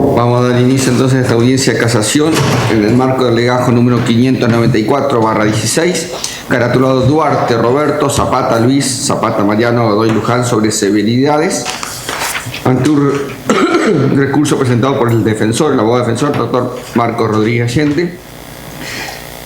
Vamos a dar inicio entonces a esta audiencia de casación en el marco del legajo número 594/16, caratulado Duarte Roberto, Zapata Luis, Zapata Mariano, Godoy Luján, sobre severidades, ante un recurso presentado por el defensor, el abogado defensor, doctor Marcos Rodríguez Allende,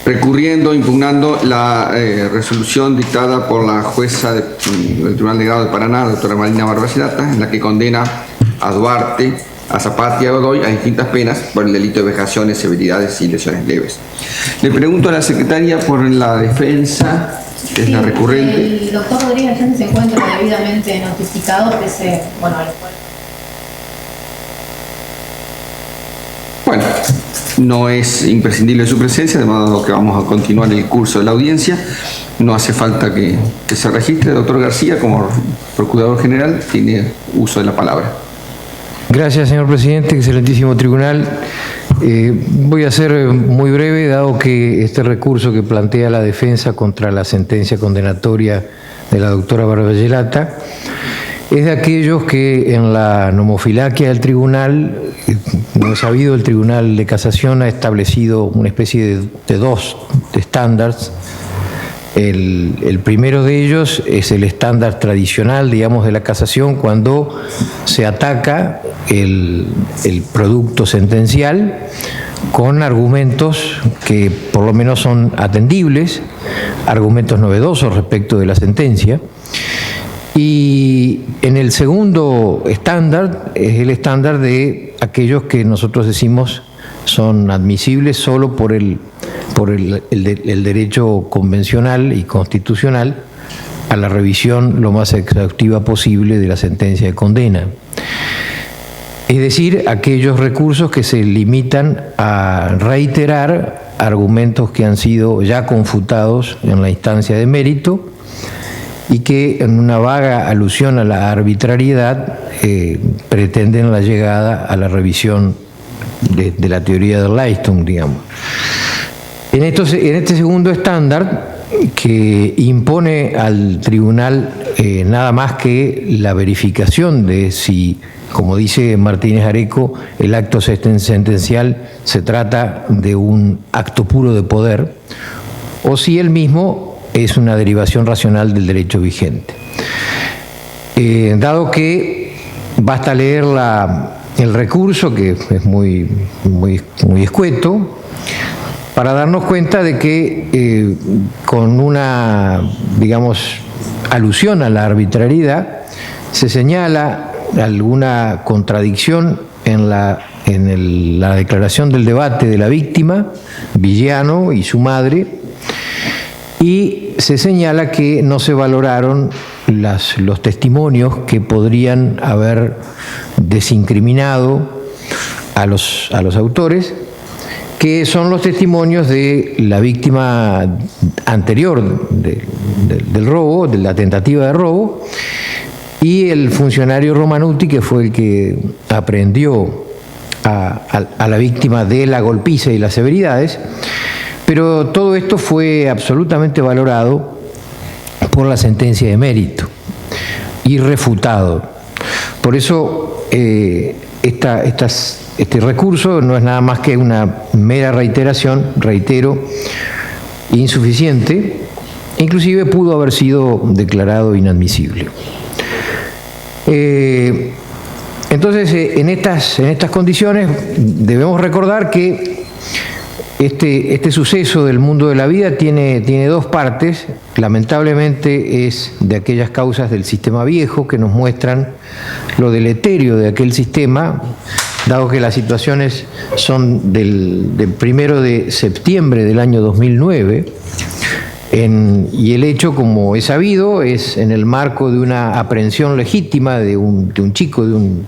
recurriendo, impugnando la resolución dictada por la jueza del Tribunal Delegado de Paraná, doctora Marina Barbagelata, en la que condena a Duarte, a Zapata y a Godoy a distintas penas por el delito de vejaciones, severidades y lesiones leves. Le pregunto a la secretaria por la defensa, que es la recurrente. El doctor Rodríguez Allende se encuentra debidamente notificado, pese, bueno, al cual. Bueno, no es imprescindible su presencia, de modo que vamos a continuar el curso de la audiencia. No hace falta que se registre. Doctor García, como Procurador General, tiene uso de la palabra. Gracias, señor presidente, excelentísimo tribunal. Voy a ser muy breve, dado que este recurso que plantea la defensa contra la sentencia condenatoria de la doctora Barbagelata es de aquellos que en la nomofilaquia del tribunal, como es sabido, el Tribunal de Casación ha establecido una especie de dos estándares. El primero de ellos es el estándar tradicional, digamos, de la casación, cuando se ataca el producto sentencial con argumentos que por lo menos son atendibles, argumentos novedosos respecto de la sentencia. Y en el segundo estándar es el estándar de aquellos que nosotros decimos son admisibles solo por el derecho convencional y constitucional a la revisión lo más exhaustiva posible de la sentencia de condena. Es decir, aquellos recursos que se limitan a reiterar argumentos que han sido ya confutados en la instancia de mérito y que en una vaga alusión a la arbitrariedad pretenden la llegada a la revisión de la teoría de Leistung, digamos. En este segundo estándar, que impone al tribunal nada más que la verificación de si, como dice Martínez Areco, el acto sentencial se trata de un acto puro de poder, o si el mismo es una derivación racional del derecho vigente. Dado que basta leer el recurso, que es muy escueto, para darnos cuenta de que con una, digamos, alusión a la arbitrariedad, se señala alguna contradicción en la declaración del debate de la víctima, Villano y su madre, y se señala que no se valoraron los testimonios que podrían haber desincriminado a los autores, que son los testimonios de la víctima anterior del robo, de la tentativa de robo, y el funcionario Romanutti, que fue el que aprehendió a la víctima de la golpiza y las severidades. Pero todo esto fue absolutamente valorado por la sentencia de mérito y refutado. Por eso este recurso no es nada más que una mera reiteración, reitero, insuficiente, inclusive pudo haber sido declarado inadmisible. Entonces, en estas condiciones debemos recordar que este suceso del mundo de la vida tiene dos partes. Lamentablemente es de aquellas causas del sistema viejo que nos muestran lo deleterio de aquel sistema, dado que las situaciones son del 1 de septiembre del año 2009, y el hecho, como es sabido, es en el marco de una aprehensión legítima de un chico, de un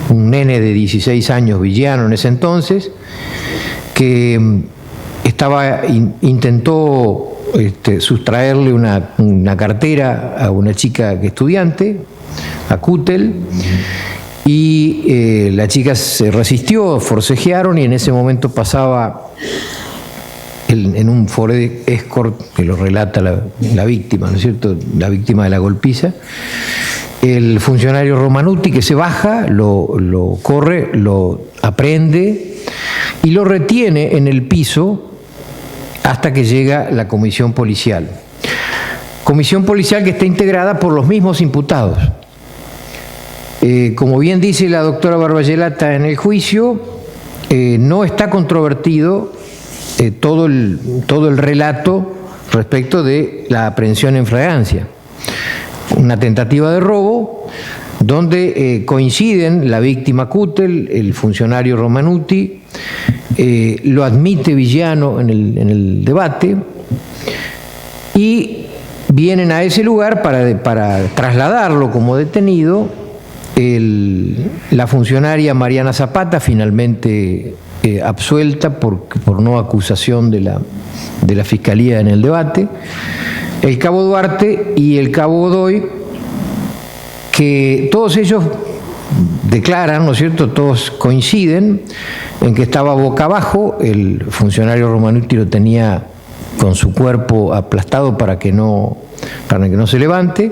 nene de 16 años, Villano en ese entonces, que intentó sustraerle una cartera a una chica estudiante, a Kutel, y la chica se resistió, forcejearon, y en ese momento pasaba en un Ford Escort, que lo relata la víctima, ¿no es cierto?, la víctima de la golpiza, el funcionario Romanutti, que se baja, lo corre, lo aprehende y lo retiene en el piso hasta que llega la comisión policial. Comisión policial que está integrada por los mismos imputados. Como bien dice la doctora Barballelata en el juicio, no está controvertido todo el relato respecto de la aprehensión en flagrancia. Una tentativa de robo donde coinciden la víctima Cútel, el funcionario Romanutti, lo admite Villano en el debate y vienen a ese lugar para trasladarlo como detenido la funcionaria Mariana Zapata, finalmente absuelta por no acusación de la Fiscalía en el debate, el cabo Duarte y el cabo Godoy, que todos ellos declaran, ¿no es cierto?, todos coinciden en que estaba boca abajo, el funcionario Romanutti lo tenía con su cuerpo aplastado para que no se levante,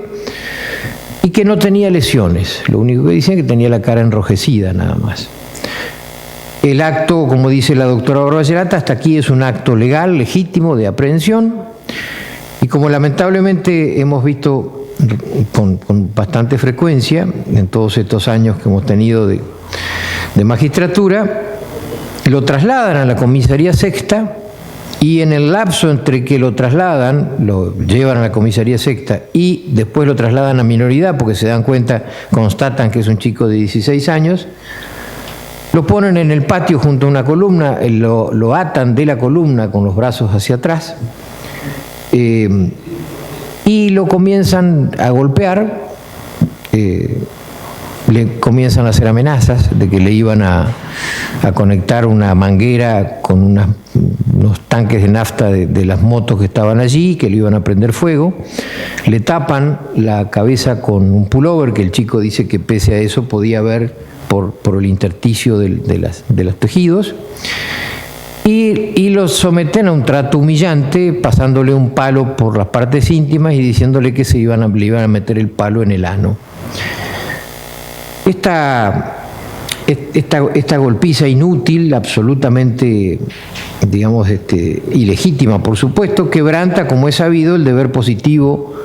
y que no tenía lesiones. Lo único que dicen es que tenía la cara enrojecida nada más. El acto, como dice la doctora Barballelata, hasta aquí es un acto legal, legítimo, de aprehensión, y como lamentablemente hemos visto con bastante frecuencia en todos estos años que hemos tenido de magistratura, lo trasladan a la comisaría sexta, y en el lapso entre que lo trasladan, lo llevan a la comisaría sexta y después lo trasladan a minoridad porque se dan cuenta, constatan que es un chico de 16 años, lo ponen en el patio junto a una columna, lo atan de la columna con los brazos hacia atrás y lo comienzan a golpear, le comienzan a hacer amenazas de que le iban a conectar una manguera con unos tanques de nafta de las motos que estaban allí, que le iban a prender fuego. Le tapan la cabeza con un pullover que el chico dice que pese a eso podía ver por el intersticio de los tejidos, y lo someten a un trato humillante, pasándole un palo por las partes íntimas y diciéndole que le iban a meter el palo en el ano. Esta golpiza inútil, absolutamente, digamos, ilegítima, por supuesto, quebranta, como es sabido, el deber positivo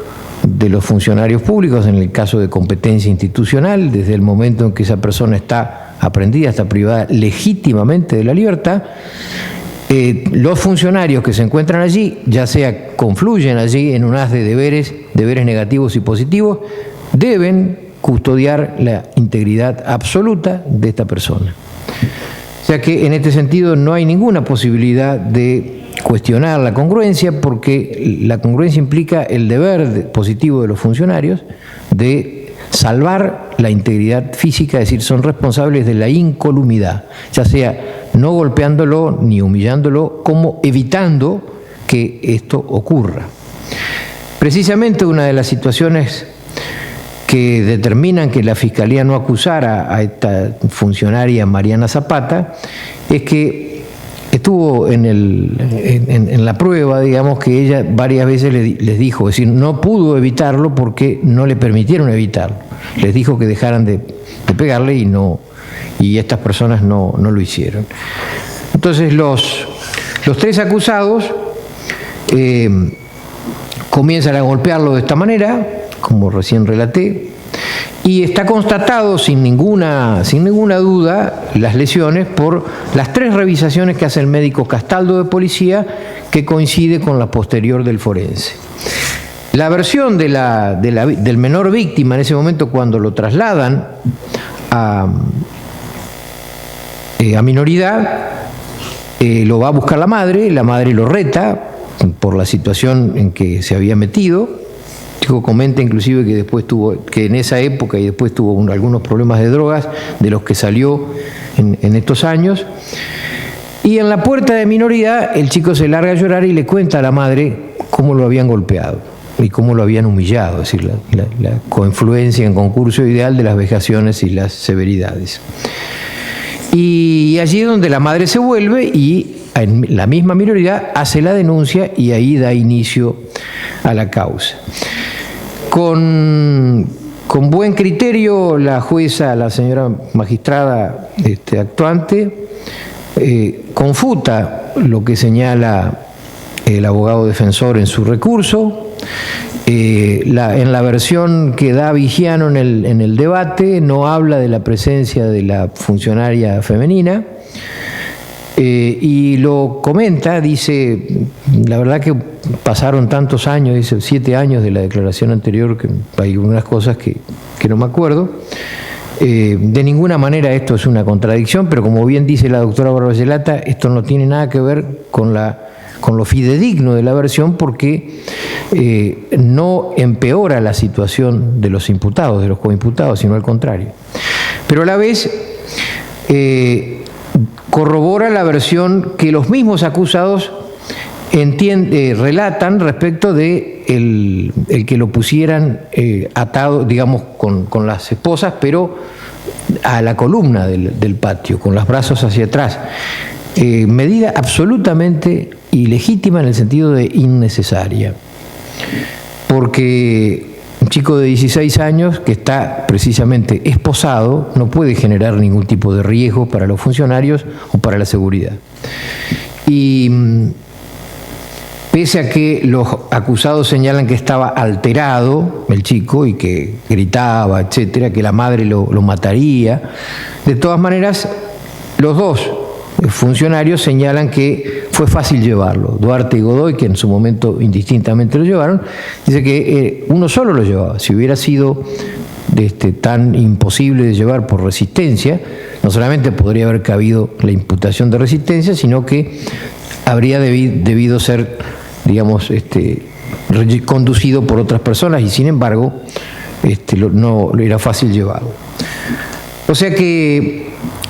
de los funcionarios públicos en el caso de competencia institucional, desde el momento en que esa persona está aprehendida, está privada legítimamente de la libertad. Los funcionarios que se encuentran allí, ya sea confluyen allí en un haz de deberes negativos y positivos, deben custodiar la integridad absoluta de esta persona. O sea que en este sentido no hay ninguna posibilidad de cuestionar la congruencia, porque la congruencia implica el deber positivo de los funcionarios de salvar la integridad física, es decir, son responsables de la incolumidad, ya sea no golpeándolo ni humillándolo, como evitando que esto ocurra. Precisamente una de las situaciones que determinan que la Fiscalía no acusara a esta funcionaria Mariana Zapata es que estuvo en la prueba, digamos, que ella varias veces les dijo, es decir, no pudo evitarlo porque no le permitieron evitarlo. Les dijo que dejaran de pegarle y estas personas no lo hicieron. Entonces los tres acusados comienzan a golpearlo de esta manera, como recién relaté, y está constatado sin ninguna duda las lesiones por las 3 revisaciones que hace el médico Castaldo de policía, que coincide con la posterior del forense. La versión del menor víctima en ese momento, cuando lo trasladan a minoridad, lo va a buscar la madre lo reta por la situación en que se había metido. Chico comenta inclusive que en esa época y después tuvo algunos problemas de drogas de los que salió en estos años. Y en la puerta de minoridad el chico se larga a llorar y le cuenta a la madre cómo lo habían golpeado y cómo lo habían humillado, es decir, la confluencia en concurso ideal de las vejaciones y las severidades. Y allí es donde la madre se vuelve y en la misma minoridad hace la denuncia y ahí da inicio a la causa. Con Con buen criterio, la jueza, la señora magistrada actuante, confuta lo que señala el abogado defensor en su recurso. En la versión que da Vigiano en el debate no habla de la presencia de la funcionaria femenina, y lo comenta, dice, la verdad que pasaron tantos años, dice 7 años de la declaración anterior, que hay unas cosas que no me acuerdo. De ninguna manera esto es una contradicción, pero como bien dice la doctora Barbagelata, esto no tiene nada que ver con lo fidedigno de la versión, porque no empeora la situación de los imputados, de los coimputados, sino al contrario. Pero a la vez corrobora la versión que los mismos acusados relatan respecto de el que lo pusieran atado, digamos, con las esposas, pero a la columna del patio, con los brazos hacia atrás. Medida absolutamente ilegítima en el sentido de innecesaria, porque un chico de 16 años que está precisamente esposado no puede generar ningún tipo de riesgo para los funcionarios o para la seguridad. Y pese a que los acusados señalan que estaba alterado el chico y que gritaba, etcétera, que la madre lo mataría, de todas maneras, los dos funcionarios señalan que fue fácil llevarlo. Duarte y Godoy, que en su momento indistintamente lo llevaron, dice que uno solo lo llevaba. Si hubiera sido tan imposible de llevar por resistencia, no solamente podría haber cabido la imputación de resistencia, sino que habría debido ser, digamos, conducido por otras personas, y sin embargo no era fácil llevarlo. O sea que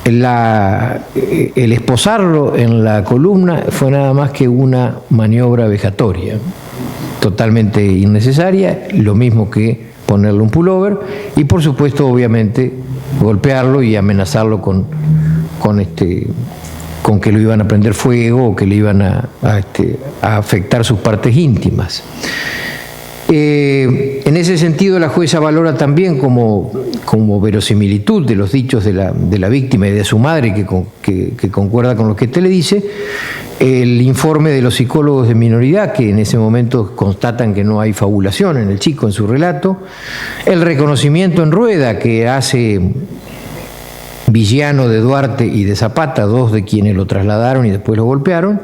el esposarlo en la columna fue nada más que una maniobra vejatoria, totalmente innecesaria, lo mismo que ponerle un pullover y, por supuesto, obviamente, golpearlo y amenazarlo con que lo iban a prender fuego o que le iban a afectar sus partes íntimas. En ese sentido, la jueza valora también como verosimilitud de los dichos de la víctima y de su madre, que concuerda con lo que le dice, el informe de los psicólogos de minoridad, que en ese momento constatan que no hay fabulación en el chico, en su relato, el reconocimiento en rueda que hace Vigiano de Duarte y de Zapata, dos de quienes lo trasladaron y después lo golpearon.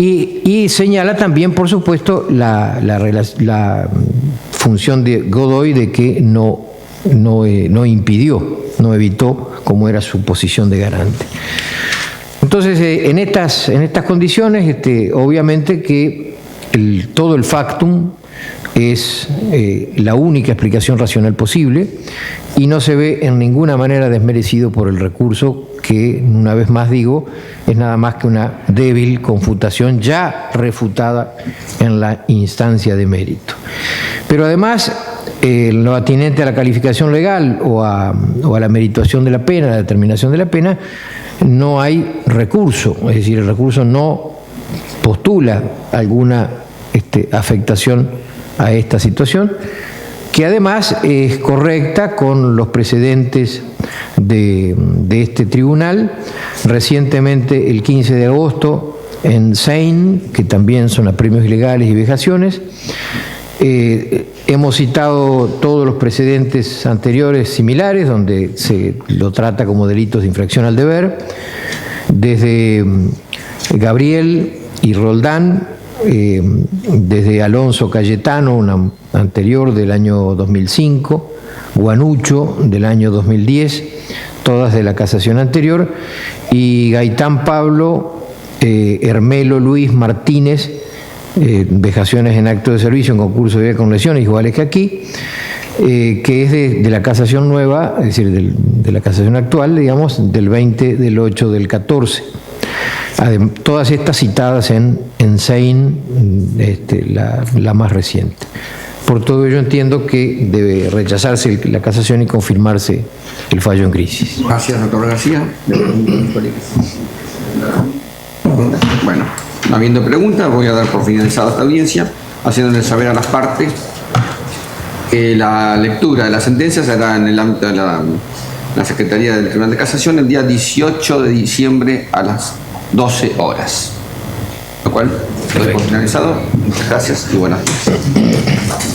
Y señala también, por supuesto, la función de Godoy de que no impidió, no evitó, como era su posición de garante. Entonces, en estas condiciones, obviamente que todo el factum es la única explicación racional posible y no se ve en ninguna manera desmerecido por el recurso, que, una vez más digo, es nada más que una débil confutación ya refutada en la instancia de mérito. Pero además, lo atinente a la calificación legal o a la merituación de la pena, la determinación de la pena, no hay recurso, es decir, el recurso no postula alguna afectación a esta situación, que además es correcta con los precedentes de este tribunal. Recientemente, el 15 de agosto, en Sein, que también son apremios ilegales y vejaciones, hemos citado todos los precedentes anteriores similares, donde se lo trata como delitos de infracción al deber, desde Gabriel y Roldán, desde Alonso Cayetano, una anterior del año 2005, Guanucho del año 2010, todas de la casación anterior, y Gaitán Pablo, Hermelo Luis Martínez, vejaciones en acto de servicio en concurso de vida con lesiones iguales que aquí, que es de la casación nueva, es decir, de la casación actual, digamos, del 20 del 8 del 14. Todas estas citadas en Sein, la más reciente. Por todo ello entiendo que debe rechazarse la casación y confirmarse el fallo en crisis. Gracias, doctor García. Bueno, no habiendo preguntas, voy a dar por finalizada esta audiencia, haciéndole saber a las partes La lectura de la sentencia será en el ámbito de la Secretaría del Tribunal de Casación el día 18 de diciembre a las 12 horas. Lo cual, lo doy por finalizado. Muchas gracias y buenas noches.